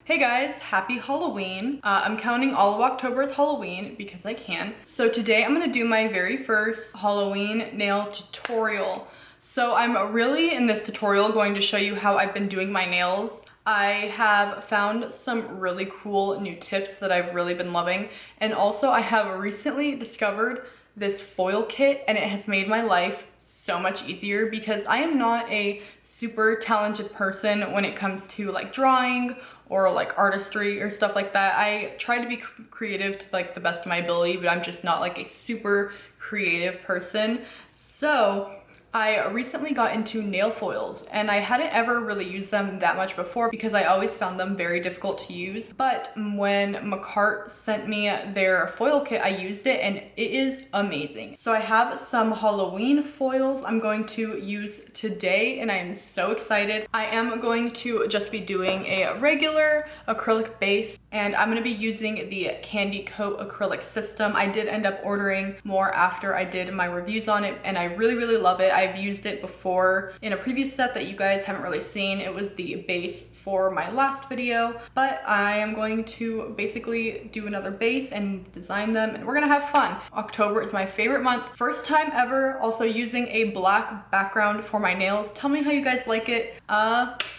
Hey guys, happy Halloween. I'm counting all of October as Halloween because I can. So today I'm gonna do my very first Halloween nail tutorial. So I'm really in this tutorial going to show you how I've been doing my nails. I have found some really cool new tips that I've really been loving. And also I have recently discovered this foil kit and it has made my life so much easier because I am not a super talented person when it comes to like drawing or like artistry or stuff like that. I try to be creative to like the best of my ability, but I'm just not like a super creative person. So I recently got into nail foils and I hadn't ever really used them that much before because I always found them very difficult to use. But when McCart sent me their foil kit, I used it and it is amazing. So I have some Halloween foils I'm going to use today and I am so excited. I am going to just be doing a regular acrylic base and I'm going to be using the Candy Coat acrylic system. I did end up ordering more after I did my reviews on it and I really love it. I've used it before in a previous set that you guys haven't really seen. It was the base for my last video, but I am going to basically do another base and design them and we're gonna have fun. October is my favorite month. First time ever also using a black background for my nails. Tell me how you guys like it.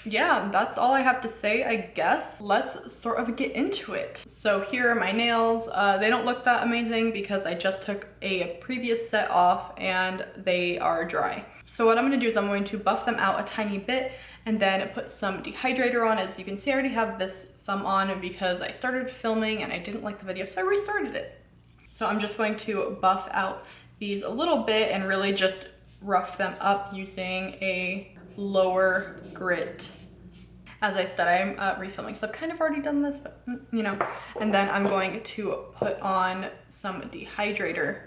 Yeah, that's all I have to say, I guess. Let's sort of get into it. So here are my nails. They don't look that amazing because I just took a previous set off and they are dry. So what I'm gonna do is I'm going to buff them out a tiny bit and then put some dehydrator on. As you can see, I already have this thumb on because I started filming and I didn't like the video, so I restarted it. So I'm just going to buff out these a little bit and really just rough them up using a lower grit. As I said, I'm refilming, so I've kind of already done this, but you know. And then I'm going to put on some dehydrator.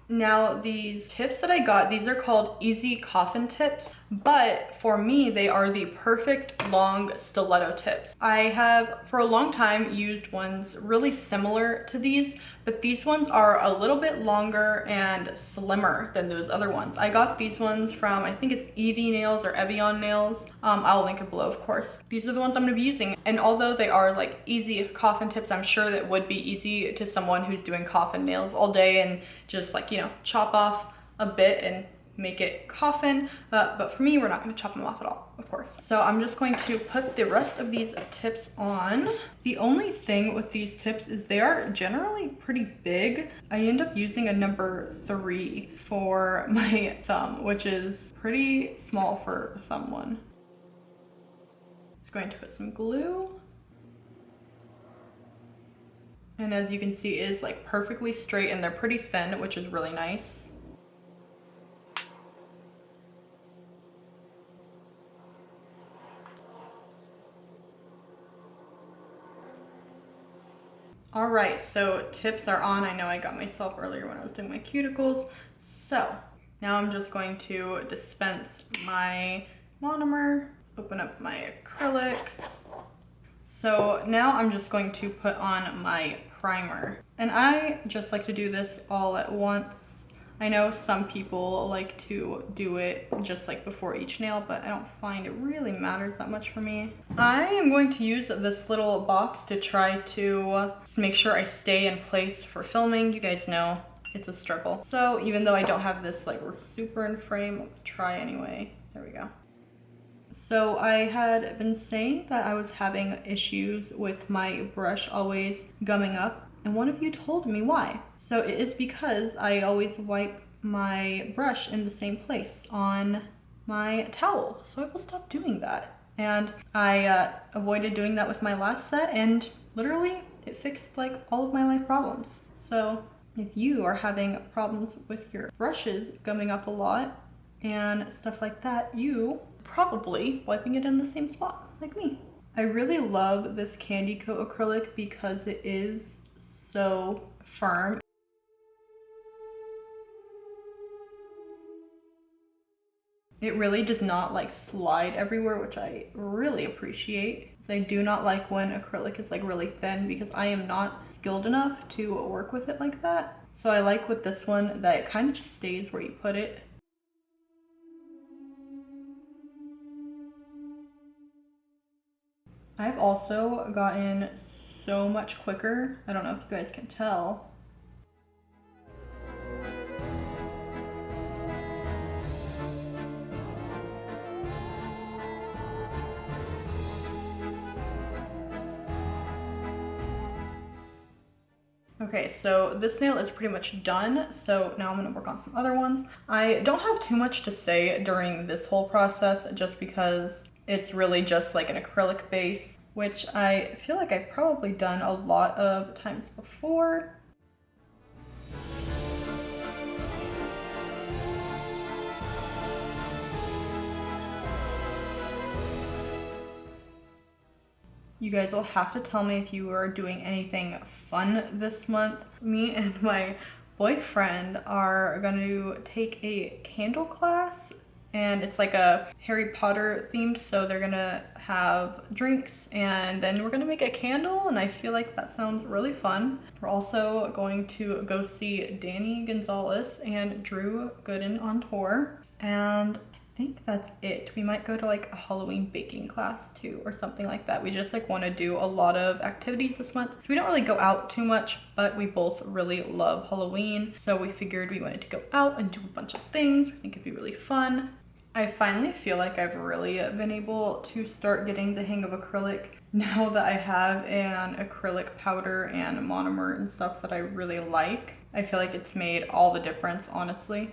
Now these tips that I got, these are called easy coffin tips, but for me they are the perfect long stiletto tips. I have for a long time used ones really similar to these, but these ones are a little bit longer and slimmer than those other ones. I got these ones from, I think it's Evie Nails or Evian Nails. I'll link it below, of course. These are the ones I'm gonna be using. And although they are like easy coffin tips, I'm sure that would be easy to someone who's doing coffin nails all day and just like, you know, chop off a bit and make it coffin, but for me, we're not going to chop them off at all, of course. So I'm just going to put the rest of these tips on. The only thing with these tips is they are generally pretty big. I end up using a number 3 for my thumb, which is pretty small for someone. Just going to put some glue. And as you can see, it is like perfectly straight and they're pretty thin, which is really nice. All right, so tips are on. I know I got myself earlier when I was doing my cuticles. So now I'm just going to dispense my monomer, open up my acrylic. So now I'm just going to put on my primer. And I just like to do this all at once. I know some people like to do it just like before each nail, but I don't find it really matters that much for me. I am going to use this little box to try to make sure I stay in place for filming. You guys know it's a struggle. So even though I don't have this like super in frame, I'll try anyway. There we go. So I had been saying that I was having issues with my brush always gumming up, and one of you told me why. So it is because I always wipe my brush in the same place on my towel. So I will stop doing that. And I avoided doing that with my last set and literally it fixed like all of my life problems. So if you are having problems with your brushes gumming up a lot and stuff like that, you probably wiping it in the same spot like me. I really love this Candy Coat acrylic because it is so firm. It really does not like slide everywhere, which I really appreciate. I do not like when acrylic is like really thin because I am not skilled enough to work with it like that. So I like with this one that it kind of just stays where you put it. I've also gotten so much quicker. I don't know if you guys can tell. Okay, so this nail is pretty much done, so now I'm gonna work on some other ones. I don't have too much to say during this whole process just because it's really just like an acrylic base, which I feel like I've probably done a lot of times before. You guys will have to tell me if you are doing anything fun this month. Me and my boyfriend are going to take a candle class, and it's like a Harry Potter themed, so they're gonna have drinks and then we're gonna make a candle, and I feel like that sounds really fun. We're also going to go see Danny Gonzalez and Drew Gooden on tour, and I think that's it. We might go to like a Halloween baking class too or something like that. We just like want to do a lot of activities this month. So we don't really go out too much, but we both really love Halloween. So we figured we wanted to go out and do a bunch of things. We think it'd be really fun. I finally feel like I've really been able to start getting the hang of acrylic now that I have an acrylic powder and monomer and stuff that I really like. I feel like it's made all the difference, honestly.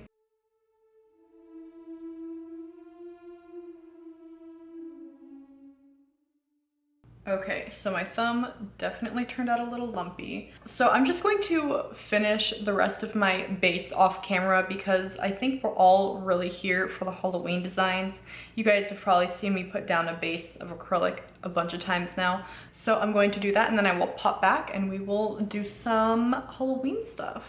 Okay, so my thumb definitely turned out a little lumpy. So I'm just going to finish the rest of my base off camera because I think we're all really here for the Halloween designs. You guys have probably seen me put down a base of acrylic a bunch of times now. So I'm going to do that and then I will pop back and we will do some Halloween stuff.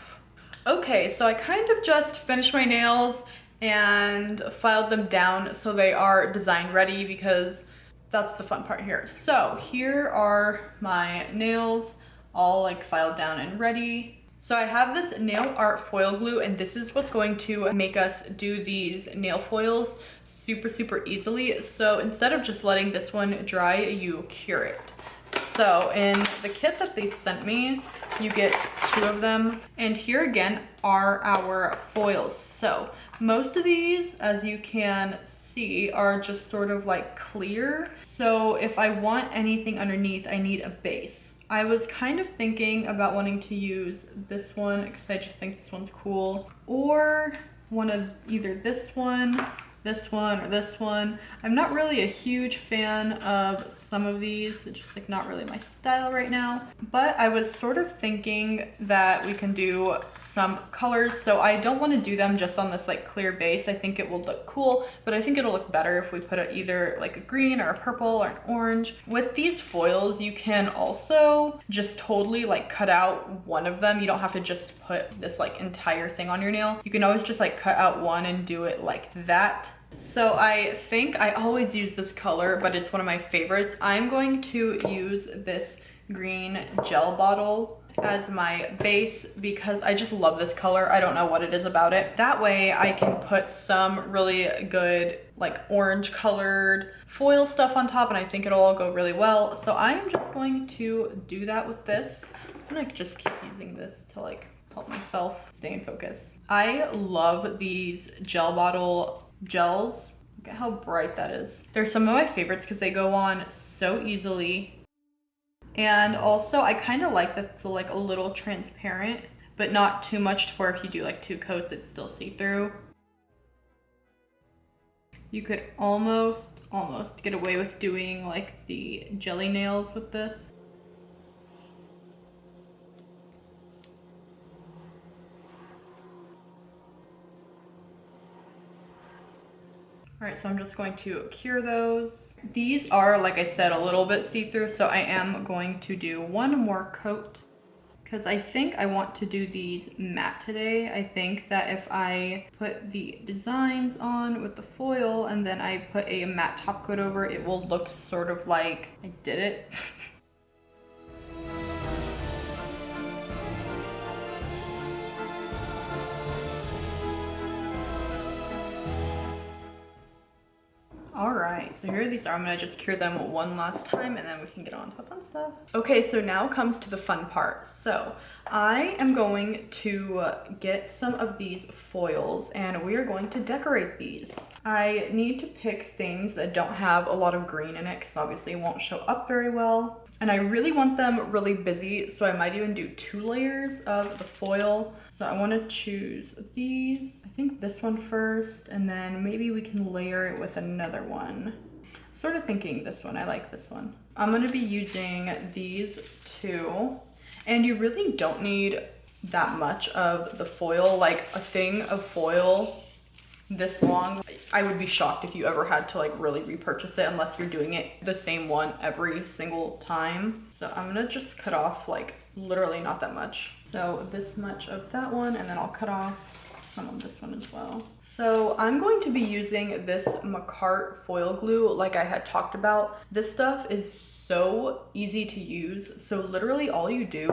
Okay, so I kind of just finished my nails and filed them down so they are design ready because that's the fun part here. So here are my nails all like filed down and ready. So I have this nail art foil glue and this is what's going to make us do these nail foils super easily. So instead of just letting this one dry, you cure it. So in the kit that they sent me, you get 2 of them. And here again are our foils. So most of these, as you can see, are just sort of like clear. So if I want anything underneath, I need a base. I was kind of thinking about wanting to use this one because I just think this one's cool, or one of either this one, or this one. I'm not really a huge fan of some of these. It's just like not really my style right now. But I was sort of thinking that we can do some colors. So I don't want to do them just on this like clear base. I think it will look cool, but I think it'll look better if we put it either like a green or a purple or an orange. With these foils, you can also just totally like cut out one of them. You don't have to just put this like entire thing on your nail. You can always just like cut out one and do it like that. So I think I always use this color, but it's one of my favorites. I'm going to use this green gel bottle as my base because I just love this color. I don't know what it is about it. That way I can put some really good like orange colored foil stuff on top and I think it'll all go really well. So I'm just going to do that with this. I'm gonna just keep using this to like help myself stay in focus. I love these gel bottle gels. Look at how bright that is. They're some of my favorites because they go on so easily. And also I kind of like that it's like a little transparent, but not too much to where if you do like 2 coats, it's still see-through. You could almost get away with doing like the jelly nails with this. All right, so I'm just going to cure those. These are, like I said, a little bit see-through, so I am going to do one more coat because I think I want to do these matte today. I think that if I put the designs on with the foil and then I put a matte top coat over, it will look sort of like I did it. All right, so here these are. I'm gonna just cure them one last time and then we can get on to the fun stuff. Okay, so now comes to the fun part. So I am going to get some of these foils and we are going to decorate these. I need to pick things that don't have a lot of green in it because obviously it won't show up very well. And I really want them really busy, so I might even do 2 layers of the foil. So I want to choose these. I think this one first, and then maybe we can layer it with another one. Sort of thinking this one, I like this one. I'm going to be using these 2, and you really don't need that much of the foil. Like a thing of foil this long, I would be shocked if you ever had to like really repurchase it unless you're doing it the same one every single time. So I'm gonna just cut off like literally not that much. So this much of that one, and then I'll cut off some of this one as well. So I'm going to be using this Macart foil glue like I had talked about. This stuff is so easy to use. So literally all you do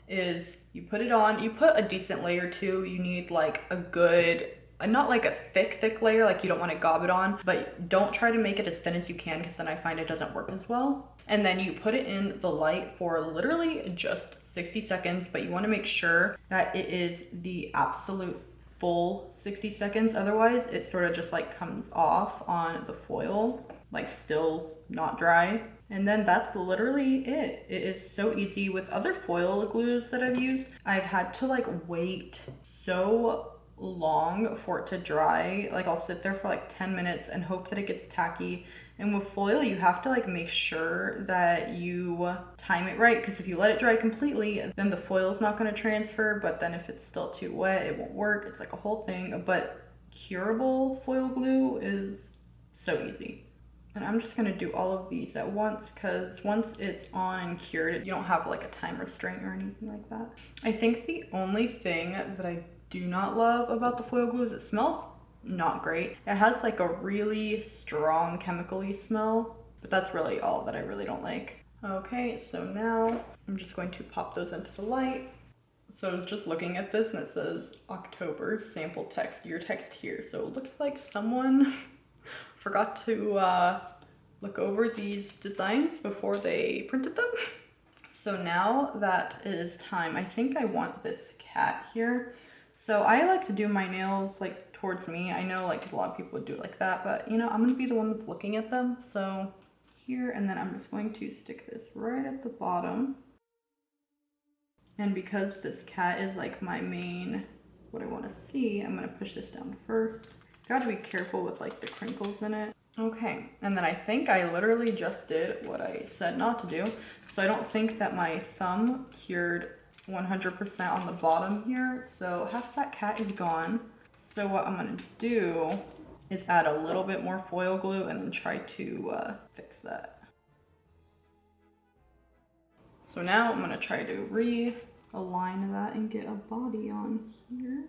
is you put it on, you put a decent layer too. You need like a good, not like a thick layer, like you don't want to gob it on, but don't try to make it as thin as you can because then I find it doesn't work as well. And then you put it in the light for literally just 60 seconds, but you want to make sure that it is the absolute full 60 seconds. Otherwise it sort of just like comes off on the foil, like still not dry. And then that's literally it. It is so easy. With other foil glues that I've used, I've had to like wait so long for it to dry. Like I'll sit there for like 10 minutes and hope that it gets tacky. And with foil, you have to like make sure that you time it right, because if you let it dry completely, then the foil is not going to transfer. But then if it's still too wet, it won't work. It's like a whole thing. But curable foil glue is so easy. And I'm just gonna do all of these at once because once it's on and cured, you don't have like a time restraint or anything like that. I think the only thing that I do not love about the foil glue is it smells not great. It has like a really strong chemical-y smell, but that's really all that I really don't like. Okay, so now I'm just going to pop those into the light. So I was just looking at this and it says October sample text, your text here. So it looks like someone forgot to look over these designs before they printed them. So now that it is time, I think I want this cat here. So I like to do my nails like towards me. I know like a lot of people would do it like that, but you know, I'm gonna be the one that's looking at them. So here, and then I'm just going to stick this right at the bottom. And because this cat is like my main, what I want to see, I'm gonna push this down first. Gotta be careful with like the crinkles in it. Okay, and then I think I literally just did what I said not to do. So I don't think that my thumb cured 100% on the bottom here. So half that cat is gone. So what I'm gonna do is add a little bit more foil glue and then try to fix that. So now I'm gonna try to realign that and get a body on here.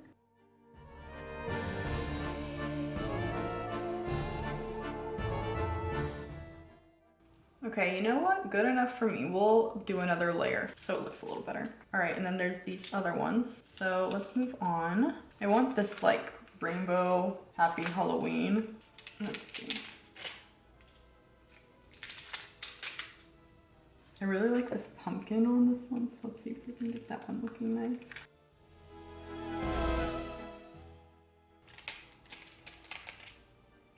Okay, you know what? Good enough for me. We'll do another layer so it looks a little better. All right, and then there's these other ones. So let's move on. I want this like rainbow happy Halloween. Let's see. I really like this pumpkin on this one, so let's see if we can get that one looking nice.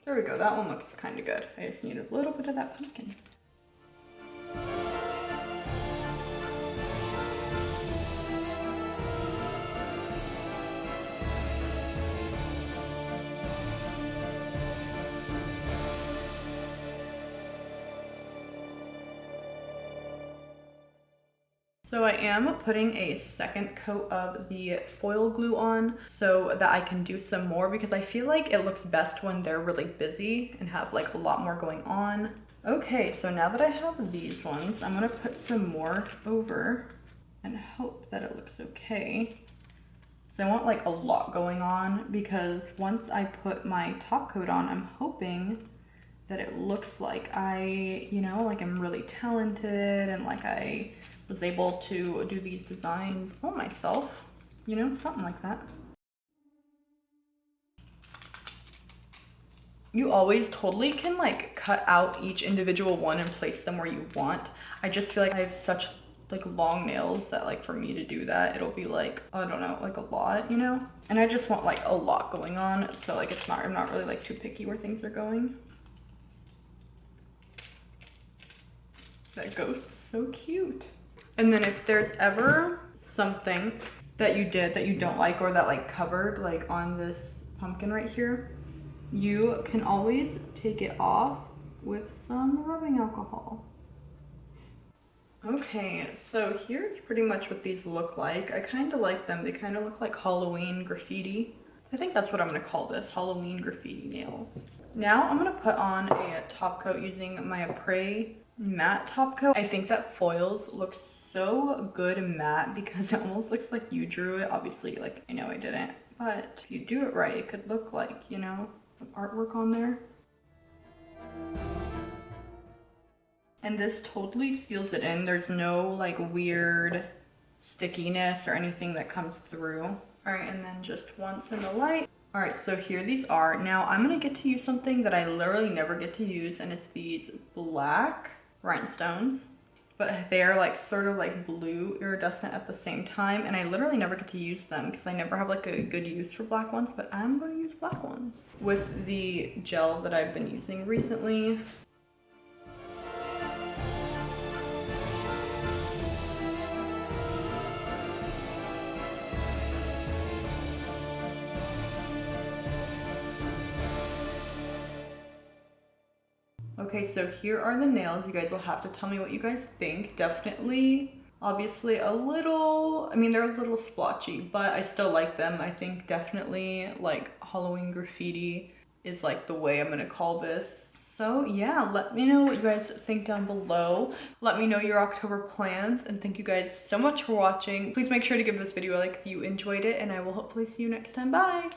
There we go, that one looks kind of good. I just need a little bit of that pumpkin. So I am putting a second coat of the foil glue on so that I can do some more because I feel like it looks best when they're really busy and have like a lot more going on. Okay, so now that I have these ones, I'm gonna put some more over and hope that it looks okay. So I want like a lot going on because once I put my top coat on, I'm hoping that it looks like I, you know, like I'm really talented and like I was able to do these designs all myself, you know, something like that. You always totally can like cut out each individual one and place them where you want. I just feel like I have such like long nails that like for me to do that, it'll be like, I don't know, like a lot, you know? And I just want like a lot going on. So like I'm not really like too picky where things are going. That ghost is so cute. And then if there's ever something that you did that you don't like, or that like covered like on this pumpkin right here, you can always take it off with some rubbing alcohol. Okay, so here's pretty much what these look like. I kind of like them. They kind of look like Halloween graffiti. I think that's what I'm gonna call this, Halloween graffiti nails. Now I'm gonna put on a top coat using my Acrylic matte top coat. I think that foils look so good and matte because it almost looks like you drew it. Obviously, like, I know I didn't, but if you do it right, it could look like, you know, some artwork on there. And this totally seals it in. There's no like weird stickiness or anything that comes through. All right, and then just once in the light. All right, so here these are. Now I'm gonna get to use something that I literally never get to use, and it's these black rhinestones. But they're like sort of like blue iridescent at the same time, and I literally never get to use them because I never have like a good use for black ones, but I'm gonna use black ones with the gel that I've been using recently. Okay, so here are the nails. You guys will have to tell me what you guys think. Definitely, obviously a little, I mean, they're a little splotchy, but I still like them. I think definitely like Halloween graffiti is like the way I'm gonna call this. So yeah, let me know what you guys think down below. Let me know your October plans, and thank you guys so much for watching. Please make sure to give this video a like if you enjoyed it, and I will hopefully see you next time. Bye!